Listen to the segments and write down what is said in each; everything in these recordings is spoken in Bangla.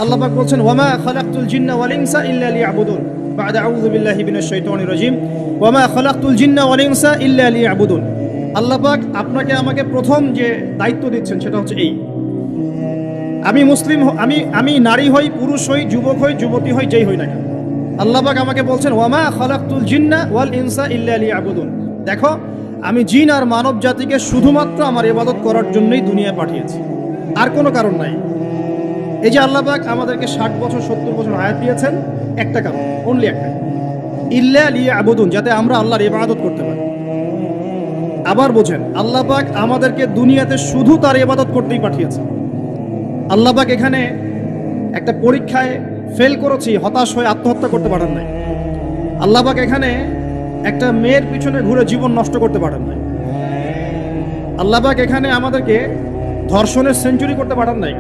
আল্লাহ পাক বলছেন ওয়ামা খালাকতুল জিন্না ওয়াল ইনসা ইল্লা লিয়াবুদুন বা'দা আউযু বিল্লাহি মিনাশ শাইতানির রাজিম ওয়ামা খালাকতুল জিন্না ওয়াল ইনসা ইল্লা লিয়াবুদুন। আল্লাহ পাক আপনাকে আমাকে প্রথম যে দায়িত্ব দিচ্ছেন সেটা হচ্ছে এই, আমি মুসলিম আমি নারী হই, পুরুষ হই, যুবক হই, যুবতী হই, যেই হই না কেন, আল্লাহ পাক আমাকে বলছেন ওয়ামা খালাকতুল জিন্না ওয়াল ইনসা ইল্লা লিয়াবুদুন। দেখো, আমি জিন আর মানব জাতিকে শুধুমাত্র আমার ইবাদত করার জন্যই দুনিয়ায় পাঠিয়েছি, আর কোনো কারণ নাই। এই যে আল্লাহ পাক আমাদেরকে 60 বছর 70 বছর হায়াত দিয়েছেন, একটা কারণ, অনলি একটা, ইল্লা লিয়াবুদুন, যাতে আমরা আল্লাহর ইবাদত করতে পারি। আবার বোঝেন, আল্লাহ পাক আমাদেরকে দুনিয়াতে শুধু তার ইবাদত করতেই পাঠিয়েছে। আল্লাহ পাক এখানে একটা পরীক্ষায় ফেল করেছি হতাশ হয়ে আত্মহত্যা করতে পারেন নাই। আল্লাহ পাক এখানে একটা মেয়ের পিছনে ঘুরে জীবন নষ্ট করতে পারেন নাই। আল্লাহ পাক এখানে আমাদেরকে ধর্ষণের সেঞ্চুরি করতে পারেন নাই।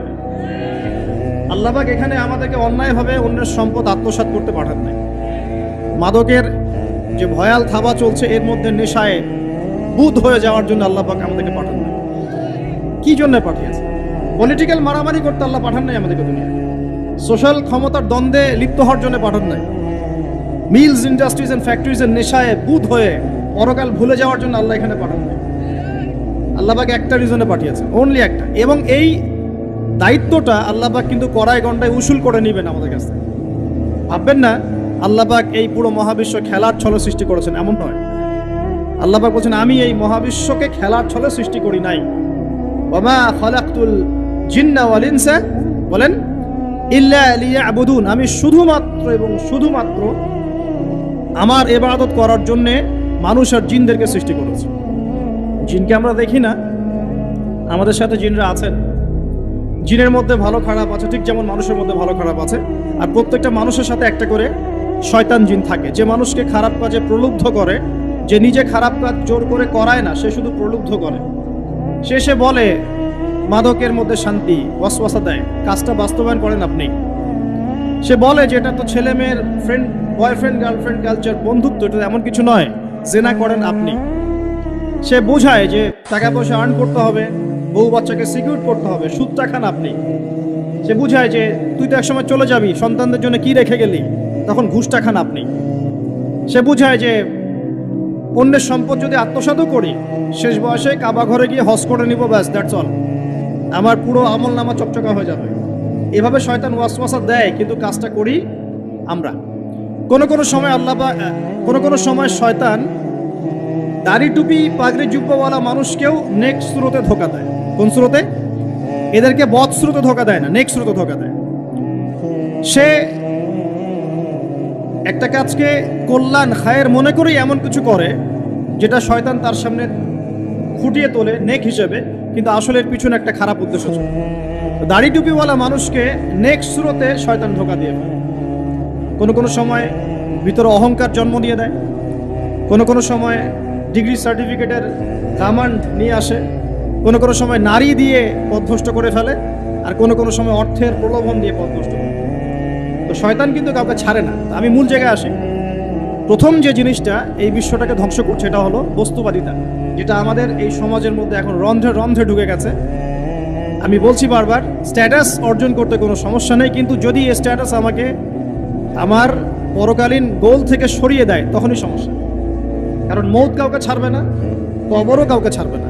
আল্লাহ পাক এখানে আমাদেরকে অন্যায়ভাবে অন্যের সম্পদ আত্মসাৎ করতে পারেন নাই। মাদকের যে ভয়াল থাবা চলছে এর মধ্যে নেশায় বুধ হয়ে যাওয়ার জন্য আল্লাহ পাক আমাদেরকে পাঠান নাই। কি জন্য পাঠিয়েছে? পলিটিক্যাল মারামারি করতে আল্লাহ পাঠান নাই আমাদেরকে দুনিয়া। সোশ্যাল ক্ষমতার দ্বন্দ্বে লিপ্ত হওয়ার জন্য পাঠান নাই। মিলস, ইন্ডাস্ট্রিজ এন্ড ফ্যাক্টরিজের নেশায় বুধ হয়ে পরকাল ভুলে যাওয়ার জন্য আল্লাহ এখানে পাঠান নাই। আল্লাহ পাক একটা রিজনে পাঠিয়েছেন, অনলি একটা। এবং এই দায়িত্বটা আল্লাহ পাক কিন্তু কড়াই গন্ডায় উসুল করে নেবেন আমাদের কাছে। ভাববেন না আল্লাহ পাক এই পুরো মহাবিশ্ব খেলার ছলে সৃষ্টি করেছেন, এমন নয়। আল্লাহ পাক বলছেন আমি এই মহাবিশ্বকে খেলার ছলে সৃষ্টি করি নাই। ওয়ামা খালাকতুল জিন্না ওয়াল ইনসা, বলেন, ইল্লা লিয়াবুদুন, আমি শুধুমাত্র এবং শুধুমাত্র আমার ইবাদত করার জন্যে মানুষ আর জিনদেরকে সৃষ্টি করেছি। জিনকে আমরা দেখি না, আমাদের সাথে জিনরা আছেন। জিনের মধ্যে ভালো খারাপ আছে, ঠিক যেমন মানুষের মধ্যে ভালো খারাপ আছে। আর প্রত্যেকটা মানুষের সাথে একটা করে শয়তান জিন থাকে, যে মানুষকে খারাপ কাজে প্রলুব্ধ করে, যে নিজে খারাপ কাজ জোর করে করায় না, সে শুধু প্রলুব্ধ করে। সে বলে মাদকের মধ্যে শান্তি, ওয়াসওয়াসা দেয়, কাজটা বাস্তবায়ন করেন আপনি। সে বলে যে এটা তো ছেলে মেয়ের ফ্রেন্ড, বয়ফ্রেন্ড গার্লফ্রেন্ড কালচার, বন্ধুত্ব, এটা এমন কিছু নয়, জেনা করেন আপনি। সে বোঝায় যে টাকা পয়সা আর্ন করতে হবে, বউ বাচ্চাকে সিকিউর করতে হবে, সুদটা খান আপনি। সে বুঝায় যে তুই তো একসময় চলে যাবি, সন্তানদের জন্য কি রেখে গেলি, তখন ঘুষটা খান আপনি। সে বুঝায় যে অন্যের সম্পদ যদি আত্মসাৎও করি, শেষ বয়সে কাবা ঘরে গিয়ে হজ করে নিব, ব্যাস, দ্যাটস অল, আমার পুরো আমল নামা চকচকা হয়ে যাবে। এভাবে শয়তান ওয়াসওয়াসা দেয়, কিন্তু কাজটা করি আমরা। কোনো সময় কোনো সময় শয়তান দাড়ি টুপি পাগড়ি জুব্বাওয়ালা মানুষকেও নেক্সট স্রোতে ধোকা দেয়। কোন স্রোতে? এদেরকে বদ স্রোতে ধোকা দেয় না, নেক্সট স্রোতে ধোকা দেয়। সে একটা কাজকে কল্যাণ খায়ের মনে করেই এমন কিছু করে যেটা শয়তান তার সামনে ফুটিয়ে তোলে নেক হিসেবে, কিন্তু আসলে এর পিছনে একটা খারাপ উদ্দেশ্য ছিল। দাড়ি টুপিওয়ালা মানুষকে নেক্সট স্রোতে শয়তান ধোকা দিয়ে ফেলে। কোনো সময় ভিতরে অহংকার জন্ম দিয়ে দেয়, কোনো সময় ডিগ্রি সার্টিফিকেটের কামান্ড নিয়ে আসে, কোনো সময় নারী দিয়ে পথভ্রষ্ট করে ফেলে, আর কোনো সময় অর্থের প্রলোভন দিয়ে পথভ্রষ্ট করে। তো শয়তান কিন্তু কাউকে ছাড়ে না। আমি মূল জায়গায় আসি। প্রথম যে জিনিসটা এই বিশ্বটাকে ধ্বংস করছে এটা হলো বস্তুবাদিতা, যেটা আমাদের এই সমাজের মধ্যে এখন রন্ধ্রে রন্ধ্রে ঢুকে গেছে। আমি বলছি বারবার, স্ট্যাটাস অর্জন করতে কোনো সমস্যা নেই, কিন্তু যদি এই স্ট্যাটাস আমাকে আমার পরকালীন গোল থেকে সরিয়ে দেয়, তখনই সমস্যা। কারণ মৌত কাউকে ছাড়বে না, কবরও কাউকে ছাড়বে না,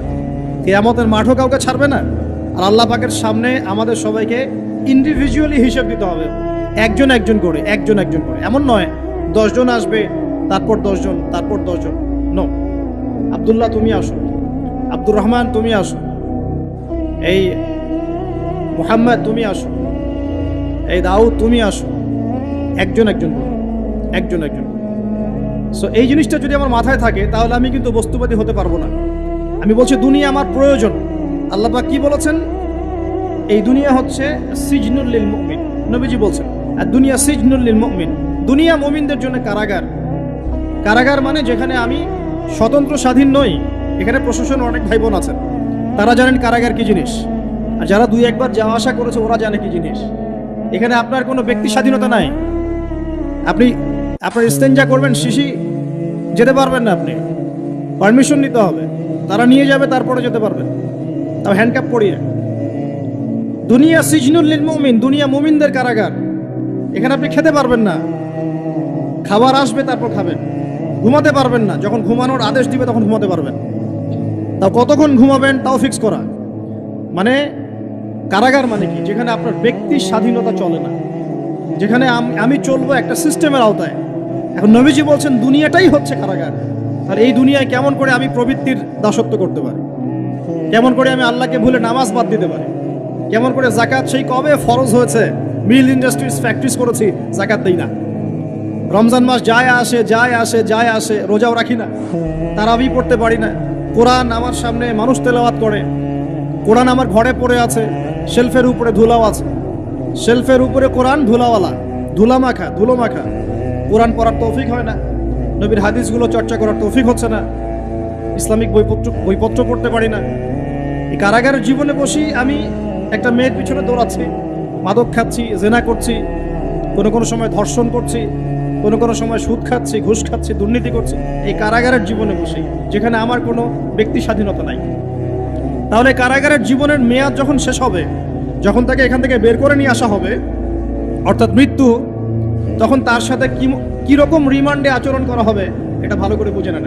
কিয়ামতের মাঠও কাউকে ছাড়বে না। আর আল্লাহ পাকের সামনে আমাদের সবাইকে ইন্ডিভিজুয়ালি হিসেব দিতে হবে, একজন একজন করে। এমন নয় 10 জন আসবে, তারপর 10 জন, তারপর 10 জন। নো, আব্দুল্লাহ তুমি আসো, আব্দুর রহমান তুমি আসো, এই মুহাম্মদ তুমি আসো, এই দাউদ তুমি আসো, একজন একজন। সো এই জিনিসটা যদি আমার মাথায় থাকে, তাহলে আমি কিন্তু বস্তুবাদী হতে পারবো না। আমি বলছি দুনিয়া আমার প্রয়োজন। আল্লাহ পাক কি বলেছেন? এই দুনিয়া হচ্ছে সিজনুল লিল মুমিন, নবীজি বলছেন, আর দুনিয়া সিজনুল লিল মুমিন, দুনিয়া মুমিনদের জন্য কারাগার। কারাগার মানে যেখানে আমি স্বতন্ত্র স্বাধীন নই। এখানে প্রশাসন অনেক ভাই বোন আছেন, তারা জানেন কারাগার কি জিনিস, আর যারা 2-1 বার যাওয়া আসা করেছে ওরা জানে কি জিনিস। এখানে আপনার কোনো ব্যক্তি স্বাধীনতা নাই। আপনি আপনার ইস্তেঞ্জা করবেন, শিশি যেতে পারবেন না, আপনি পারমিশন নিতে হবে, তারা নিয়ে যাবে, তারপরে যেতে পারবেন, তাও হ্যান্ডকাপ পরিয়ে। দুনিয়া সিজনুল লিল মুমিন, দুনিয়া মুমিনদের কারাগার। এখানে আপনি খেতে পারবেন না, খাবার আসবে তারপর খাবেন। ঘুমাতে পারবেন না, যখন ঘুমানোর আদেশ দিবে তখন ঘুমাতে পারবেন। তাও কতক্ষণ ঘুমাবেন তাও ফিক্স করা। মানে কারাগার মানে কি? যেখানে আপনার ব্যক্তির স্বাধীনতা চলে না, যেখানে আমি চলবো একটা সিস্টেমের আওতায়। এখন নবীজি বলছেন দুনিয়াটাই হচ্ছে কারাগার। আর এই দুনিয়ায় কেমন করে আমি প্রবৃত্তির দাসত্ব করতে পারি? কেমন করে আমি আল্লাহকে ভুলে নামাজ বাদ দিতে পারি? কেমন করে জাকাত সেই কবে ফরজ হয়েছে, মিল ইন্ডাস্ট্রিজ ফ্যাক্টরিজ করেছি, জাকাত দেই না। রমজান মাস যায় আসে যায় আসে যায় আসে, রোজাও রাখি না, তারাবি পড়তে পারি না। কোরআন আমার সামনে মানুষ তেলাওয়াত করে, কোরআন আমার ঘরে পড়ে আছে, শেলফের উপরে ধুলাও আছে, শেলফের উপরে কোরআন ধুলাওয়ালা, ধুলো মাখা। কোরআন পড়ার তৌফিক হয় না, নবীর হাদিসগুলো চর্চা করার তৌফিক হচ্ছে না, ইসলামিক বইপত্র পড়তে পারি না। এই কারাগারের জীবনে বসি আমি একটা মেয়ের পিছনে দৌড়াচ্ছি, মাদক খাচ্ছি, জেনা করছি, কোনো সময় ধর্ষণ করছি, কোনো সময় সুদ খাচ্ছি, ঘুষ খাচ্ছি, দুর্নীতি করছি। এই কারাগারের জীবনে বসি, যেখানে আমার কোনো ব্যক্তি স্বাধীনতা নাই। তাহলে কারাগারের জীবনের মেয়াদ যখন শেষ হবে, যখন তাকে এখান থেকে বের করে নিয়ে আসা হবে, অর্থাৎ মৃত্যু, তখন তার সাথে কীরকম রিমান্ডে আচরণ করা হবে এটা ভালো করে বুঝে নেন।